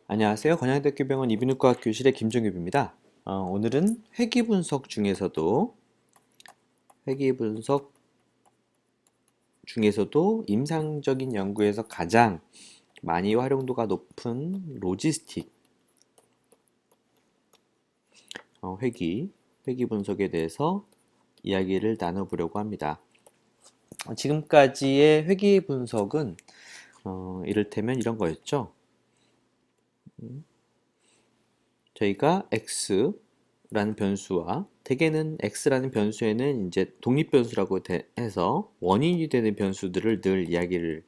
안녕하세요. 건양대학교병원 이비인후과 교실의 김종엽입니다. 오늘은 회귀분석 중에서도 임상적인 연구에서 가장 많이 활용도가 높은 로지스틱 회귀분석에 대해서 이야기를 나눠보려고 합니다. 지금까지의 회귀분석은 이를테면 이런 거였죠. 저희가 x라는 변수와 대개는 x라는 변수에는 이제 독립 변수라고 해서 원인이 되는 변수들을 늘 이야기를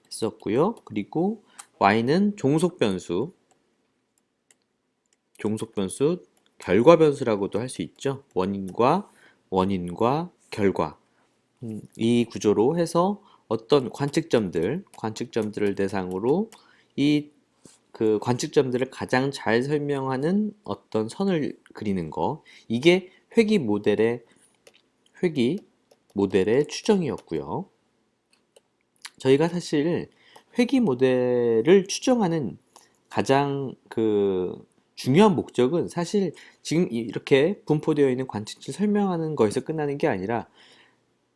했었고요. 그리고 y는 종속 변수, 결과 변수라고도 할 수 있죠. 원인과 결과. 이 구조로 해서 어떤 관측점들을 대상으로 이 그 관측점들을 가장 잘 설명하는 어떤 선을 그리는 거, 이게 회귀 모델의 추정이었고요. 저희가 사실 회귀 모델을 추정하는 가장 중요한 목적은 사실 지금 이렇게 분포되어 있는 관측을 설명하는 거에서 끝나는 게 아니라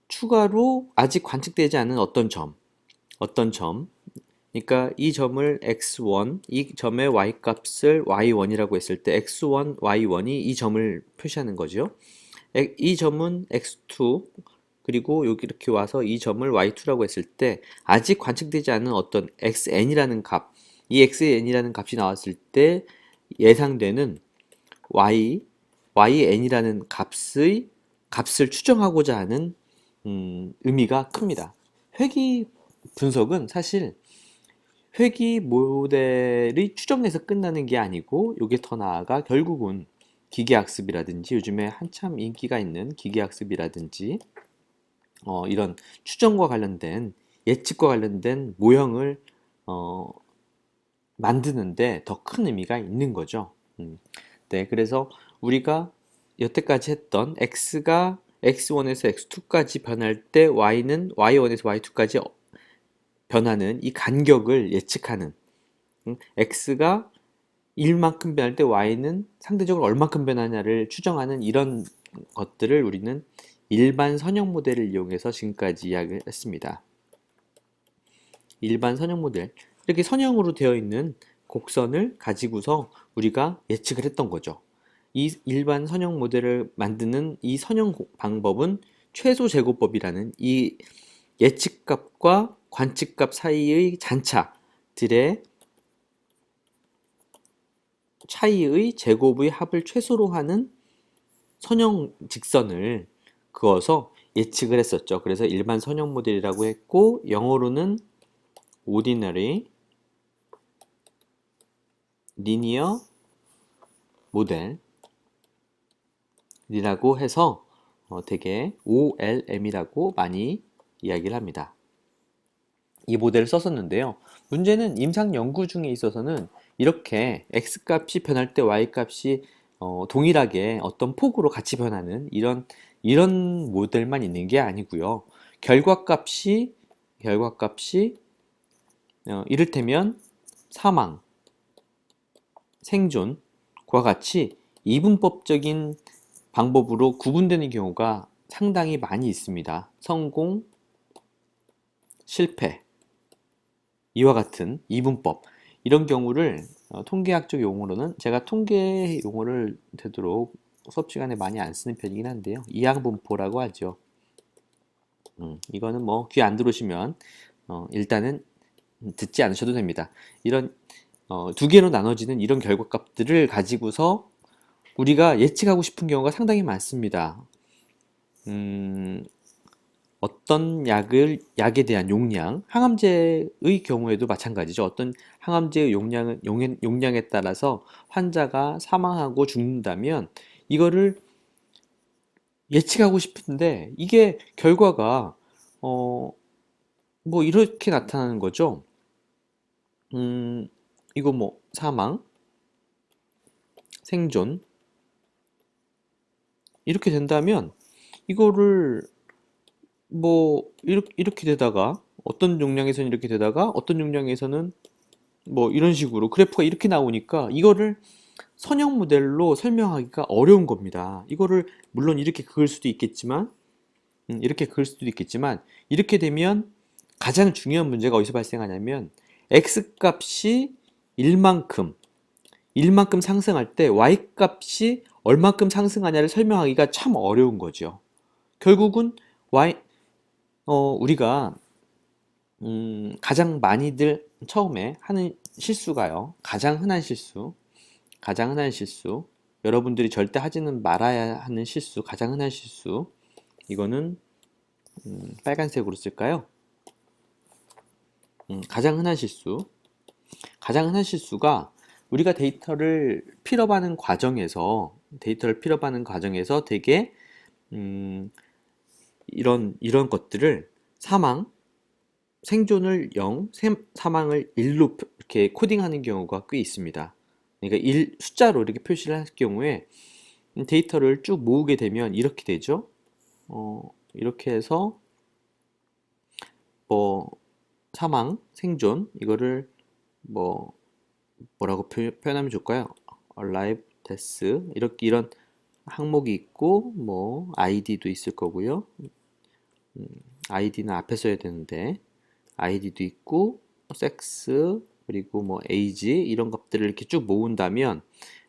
추가로 아직 관측되지 않은 어떤 점, 그러니까 이 점을 x1, 이 점의 y값을 y1이라고 했을 때 x1, y1이 이 점을 표시하는 거죠. 이 점은 x2, 그리고 여기 이렇게 와서 이 점을 y2라고 했을 때 아직 관측되지 않은 어떤 xn이라는 값, 이 xn이라는 값이 나왔을 때 예상되는 yn이라는 값을 추정하고자 하는 의미가 큽니다. 회귀 분석은 사실 회귀 모델이 추정해서 끝나는 게 아니고, 이게 더 나아가 결국은 기계학습이라든지 요즘에 한참 인기가 있는 기계학습이라든지 이런 추정과 관련된 예측과 관련된 모형을 어, 만드는데 더 큰 의미가 있는 거죠. 네, 그래서 우리가 여태까지 했던 x가 x1에서 x2까지 변할 때 y는 y1에서 y2까지 변하는 이 간격을 예측하는, x가 1만큼 변할 때 y는 상대적으로 얼만큼 변하냐를 추정하는 이런 것들을 우리는 일반 선형 모델을 이용해서 지금까지 이야기를 했습니다. 일반 선형 모델, 이렇게 선형으로 되어 있는 곡선을 가지고서 우리가 예측을 했던 거죠. 이 일반 선형 모델을 만드는 이 선형 방법은 최소 제곱법이라는 이 예측값과 관측값 사이의 잔차들의 차이의 제곱의 합을 최소로 하는 선형 직선을 그어서 예측을 했었죠. 그래서 일반 선형 모델이라고 했고, 영어로는 ordinary linear model이라고 해서 되게 OLM이라고 많이 이야기를 합니다. 이 모델을 썼었는데요. 문제는 임상 연구 중에 있어서는 이렇게 x값이 변할 때 y값이 동일하게 어떤 폭으로 같이 변하는 이런 모델만 있는 게 아니고요. 결과값이 이를테면 사망, 생존과 같이 이분법적인 방법으로 구분되는 경우가 상당히 많이 있습니다. 성공, 실패, 이와 같은 이분법, 이런 경우를 통계학적 용어로는, 제가 통계 용어를 되도록 수업 시간에 많이 안 쓰는 편이긴 한데요, 이항분포라고 하죠. 이거는 뭐 귀 안 들어오시면 일단은 듣지 않으셔도 됩니다. 이런 두 개로 나눠지는 이런 결과값들을 가지고서 우리가 예측하고 싶은 경우가 상당히 많습니다. 어떤 약에 대한 용량, 항암제의 경우에도 마찬가지죠. 어떤 항암제의 용량에 따라서 환자가 사망하고 죽는다면 이거를 예측하고 싶은데, 이게 결과가 뭐 이렇게 나타나는 거죠. 이거 뭐 사망, 생존, 이렇게 된다면 이거를 뭐 이렇게 되다가 어떤 용량에서는 이렇게 되다가 어떤 용량에서는 뭐 이런 식으로 그래프가 이렇게 나오니까 이거를 선형 모델로 설명하기가 어려운 겁니다. 이거를 물론 이렇게 그을 수도 있겠지만 이렇게 그을 수도 있겠지만 이렇게 되면 가장 중요한 문제가 어디서 발생하냐면 x 값이 1만큼 상승할 때 y 값이 얼만큼 상승하냐를 설명하기가 참 어려운 거죠. 결국은 우리가 가장 많이들 처음에 하는 실수가요. 가장 흔한 실수, 여러분들이 절대 하지는 말아야 하는 실수, 가장 흔한 실수, 이거는 빨간색으로 쓸까요? 가장 흔한 실수가 우리가 데이터를 필업하는 과정에서 되게 이런 것들을 생존을 0, 사망을 1로 이렇게 코딩하는 경우가 꽤 있습니다. 그러니까 숫자로 이렇게 표시를 할 경우에 데이터를 쭉 모으게 되면 이렇게 되죠. 이렇게 해서 뭐 사망, 생존 이거를 뭐라고 표현하면 좋을까요? alive, death 이런 항목이 있고 뭐 id도 있을 거고요. id는 앞에 써야 되는데 id도 있고 sex 그리고 뭐 age 이런 것들을 이렇게 쭉 모은다면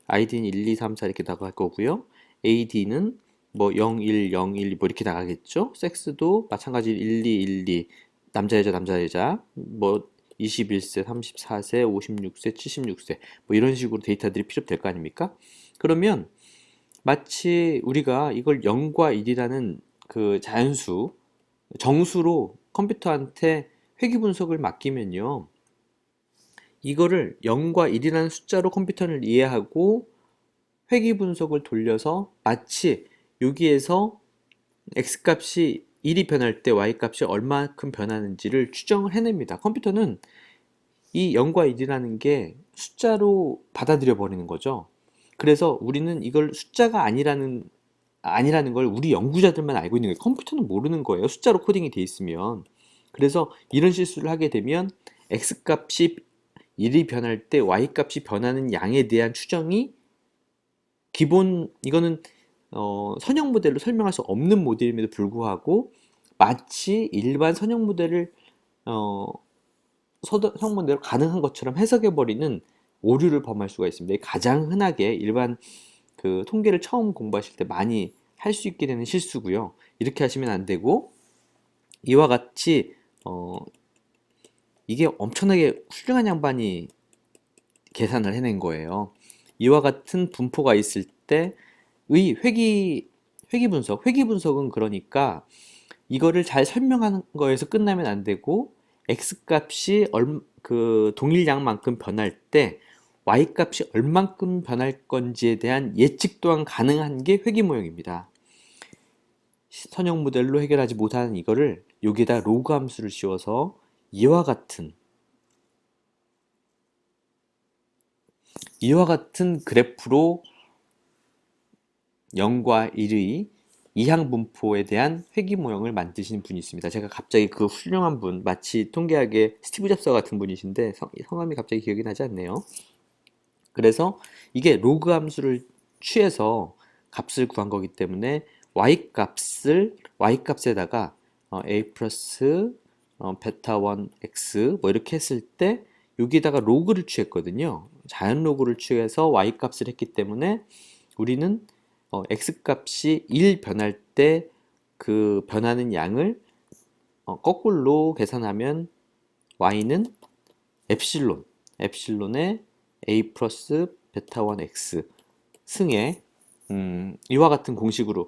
id는 1, 2, 3, 4 이렇게 나갈 거고요. ad는 뭐 0, 1, 0, 1 뭐 이렇게 나가겠죠. sex도 마찬가지로 1, 2, 1, 2 남자 여자 뭐 21세, 34세, 56세, 76세 뭐 이런 식으로 데이터들이 필요될 거 아닙니까? 그러면 마치 우리가 이걸 0과 1이라는 그 정수로 컴퓨터한테 회귀 분석을 맡기면요. 이거를 0과 1이라는 숫자로 컴퓨터를 이해하고 회귀 분석을 돌려서 마치 여기에서 x값이 1이 변할 때 y값이 얼마큼 변하는지를 추정을 해냅니다. 컴퓨터는 이 0과 1이라는 게 숫자로 받아들여 버리는 거죠. 그래서 우리는 이걸 숫자가 아니라는 걸 우리 연구자들만 알고 있는 거예요. 컴퓨터는 모르는 거예요. 숫자로 코딩이 돼 있으면. 그래서 이런 실수를 하게 되면 x값이 1이 변할 때 y값이 변하는 양에 대한 추정이 이거는 선형 모델로 설명할 수 없는 모델임에도 불구하고 마치 일반 선형 모델을 선형 모델로 가능한 것처럼 해석해버리는 오류를 범할 수가 있습니다. 가장 흔하게 일반 그 통계를 처음 공부하실 때 많이 할 수 있게 되는 실수고요. 이렇게 하시면 안 되고 이와 같이 이게 엄청나게 훌륭한 양반이 계산을 해낸 거예요. 이와 같은 분포가 있을 때의 회귀 분석은 그러니까 이거를 잘 설명하는 거에서 끝나면 안 되고 x값이 그 동일 양만큼 변할 때 y값이 얼만큼 변할 건지에 대한 예측 또한 가능한 게 회귀 모형입니다. 선형 모델로 해결하지 못하는 이거를 여기에다 로그 함수를 씌워서 이와 같은 그래프로 0과 1의 이항 분포에 대한 회귀 모형을 만드시는 분이 있습니다. 제가 갑자기 그 훌륭한 분, 마치 통계학의 스티브 잡스 같은 분이신데 성함이 갑자기 기억이 나지 않네요. 그래서 이게 로그 함수를 취해서 값을 구한 거기 때문에 y값에다가 a 플러스 베타 1 x 뭐 이렇게 했을 때 여기에다가 로그를 취했거든요. 자연 로그를 취해서 y값을 했기 때문에 우리는 x값이 1 변할 때 그 변하는 양을 거꾸로 계산하면 y는 epsilon에 a 플러스 베타 1 x 승에 이와 같은 공식으로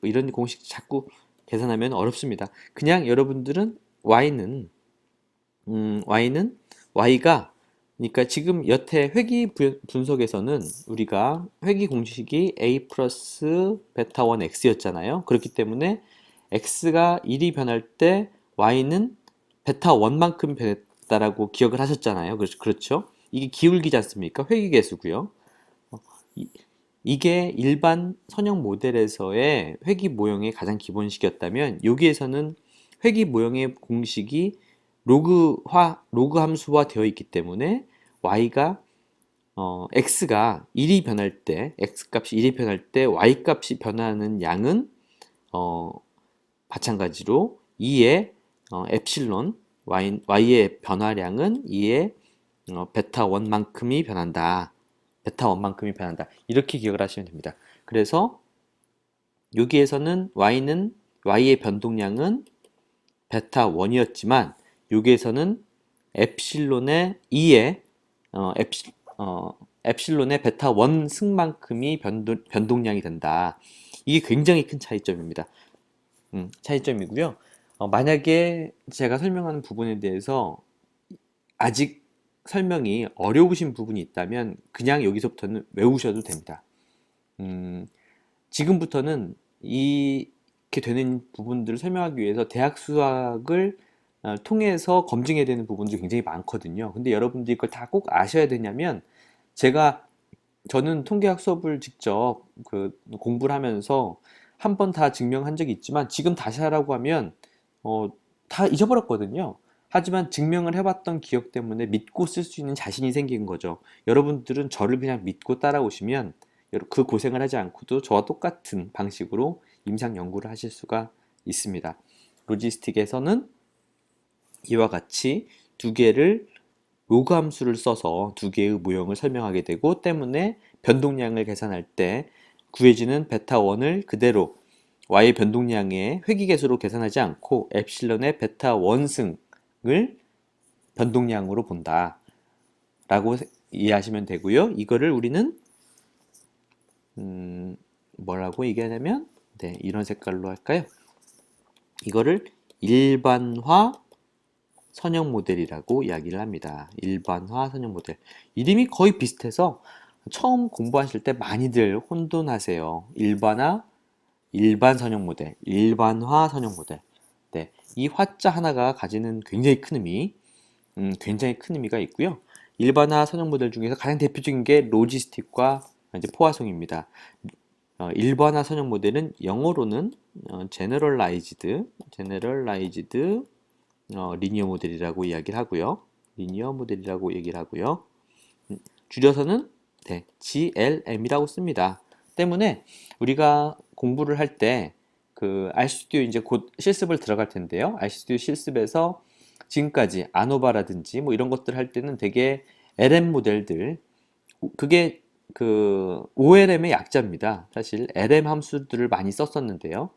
이런 공식 자꾸 계산하면 어렵습니다. 그냥 여러분들은 y가 그러니까 지금 여태 회귀 분석에서는 우리가 회귀 공식이 a 플러스 베타 1 x였잖아요. 그렇기 때문에 x가 1이 변할 때 y는 베타 1만큼 변했다라고 기억을 하셨잖아요. 그렇죠? 이게 기울기지 않습니까? 회귀 계수고요. 이게 일반 선형 모델에서의 회귀 모형의 가장 기본식이었다면 여기에서는 회귀 모형의 공식이 로그 함수화 되어 있기 때문에 y가 x가 1이 변할 때, x 값이 1이 변할 때 y 값이 변하는 양은 마찬가지로 2의 엡실론 y의 변화량은 2의 베타 1만큼이 변한다. 베타 1만큼이 변한다. 이렇게 기억을 하시면 됩니다. 그래서 여기에서는 y의 변동량은 베타 1이었지만 여기에서는 엡실론의 2의 엡실론의 베타 1 승만큼이 변동량이 된다. 이게 굉장히 큰 차이점입니다. 차이점이고요. 만약에 제가 설명하는 부분에 대해서 아직 설명이 어려우신 부분이 있다면 그냥 여기서부터는 외우셔도 됩니다. 지금부터는 이렇게 되는 부분들을 설명하기 위해서 대학 수학을 통해서 검증해야 되는 부분들이 굉장히 많거든요. 근데 여러분들이 이걸 다 꼭 아셔야 되냐면 저는 통계학 수업을 직접 공부를 하면서 한 번 다 증명한 적이 있지만 지금 다시 하라고 하면 다 잊어버렸거든요. 하지만 증명을 해봤던 기억 때문에 믿고 쓸 수 있는 자신이 생긴 거죠. 여러분들은 저를 그냥 믿고 따라오시면 그 고생을 하지 않고도 저와 똑같은 방식으로 임상 연구를 하실 수가 있습니다. 로지스틱에서는 이와 같이 두 개를 로그 함수를 써서 두 개의 모형을 설명하게 되고 때문에 변동량을 계산할 때 구해지는 베타 1을 그대로 y의 변동량의 회귀계수로 계산하지 않고 엡실론의 베타 1승을 변동량으로 본다 라고 이해하시면 되고요. 이거를 우리는 뭐라고 얘기하냐면 이런 색깔로 할까요? 이거를 일반화 선형 모델이라고 이야기를 합니다. 일반화 선형 모델. 이름이 거의 비슷해서 처음 공부하실 때 많이들 혼돈하세요. 일반 선형 모델, 일반화 선형 모델. 네, 이 화자 하나가 가지는 굉장히 큰 의미가 있고요. 일반화 선형 모델 중에서 가장 대표적인 게 로지스틱과 이제 포화송입니다. 일반화 선형 모델은 영어로는 generalized 리니어 모델이라고 이야기를 하고요. 리니어 모델이라고 얘기를 하고요. 줄여서는 GLM이라고 씁니다. 때문에 우리가 공부를 할 때 RStudio 이제 곧 실습을 들어갈 텐데요. RStudio 실습에서 지금까지 아노바라든지 뭐 이런 것들 할 때는 되게 LM 모델들 그게 OLM의 약자입니다. 사실 LM 함수들을 많이 썼었는데요.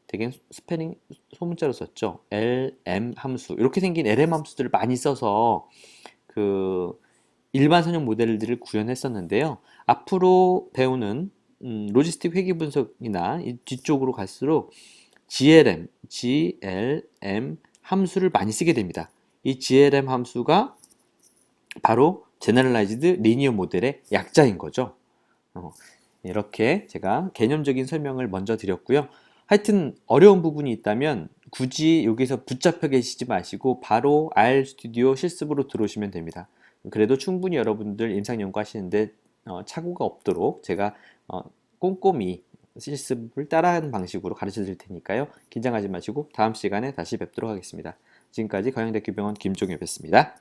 되게 스페링 소문자로 썼죠. LM 함수 이렇게 생긴 LM 함수들을 많이 써서 일반 선형 모델들을 구현했었는데요. 앞으로 배우는 로지스틱 회귀 분석이나 뒤쪽으로 갈수록 GLM 함수를 많이 쓰게 됩니다. 이 GLM 함수가 바로 Generalized Linear 모델의 약자인 거죠. 이렇게 제가 개념적인 설명을 먼저 드렸고요. 하여튼 어려운 부분이 있다면 굳이 여기서 붙잡혀 계시지 마시고 바로 RStudio 실습으로 들어오시면 됩니다. 그래도 충분히 여러분들 임상 연구하시는데 착오가 없도록 제가 꼼꼼히 실습을 따라하는 방식으로 가르쳐 드릴 테니까요. 긴장하지 마시고 다음 시간에 다시 뵙도록 하겠습니다. 지금까지 경영대학교병원 김종엽이었습니다.